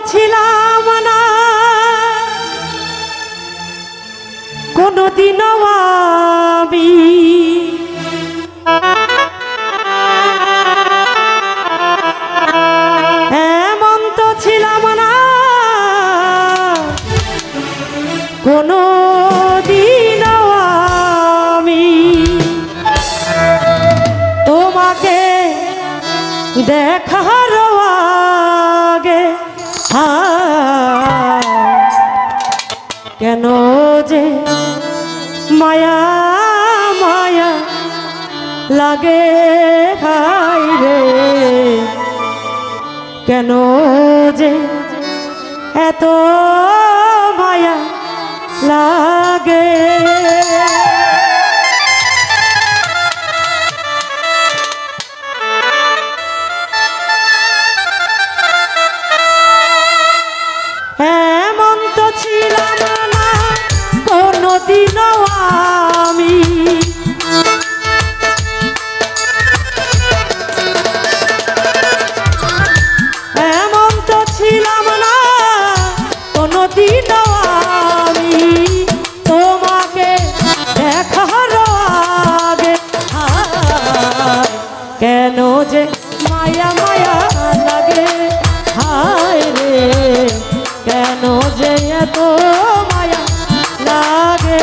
ছিলাম না কোনদিনও আমি, এমন তো ছিলাম না কোনদিনও আমি। তোমাকে দেখার আগে কেন যে মায়া মায়া লাগে হায় রে, কেন যে এত মায়া লাগে। এমন তো ছিলাম না কোনদিনও আমি, এমন তো ছিলাম না কোনদিনও আমি। তোমাকে দেখার আগে কেন যে মায়া মায়া লাগে হায় রে, কেন যে এত মায়া লাগে।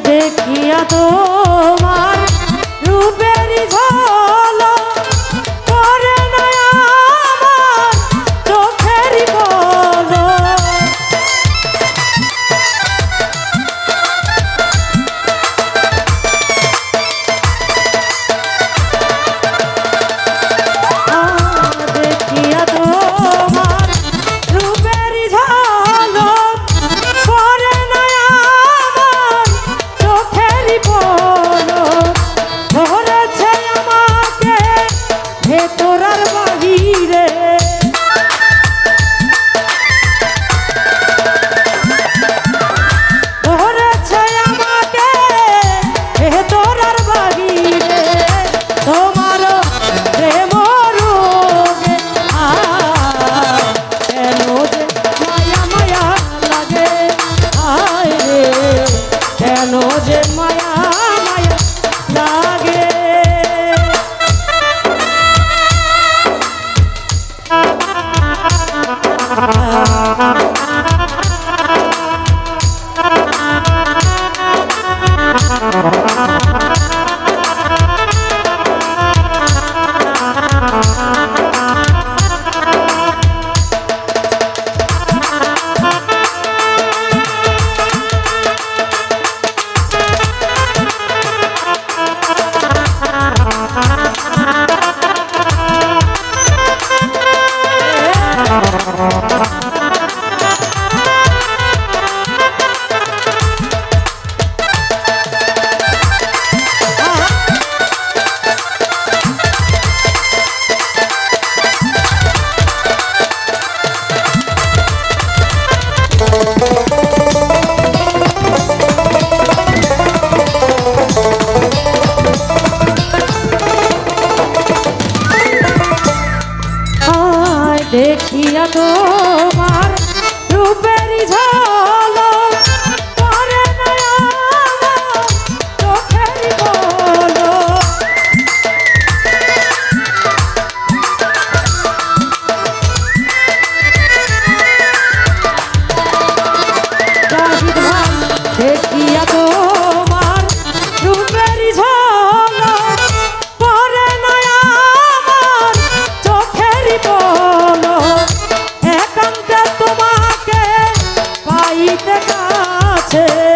দেখিয়া তোমার রূপের ঝলক করে না আমার চোখের পলক, দেখিয়া তোমার রূপের ঝলক করে না আমার চোখের পলক, ধরেছে আমাকে ভেতর আর বাহিরে, ধরেছে আমাকে ভেতর আর বাহিরে। তোমার প্রেম রোগে কেন যে মায়া মায়া লাগে হায় রে, কেন যে মায়া মায়া লাগে। পাইতে কাছে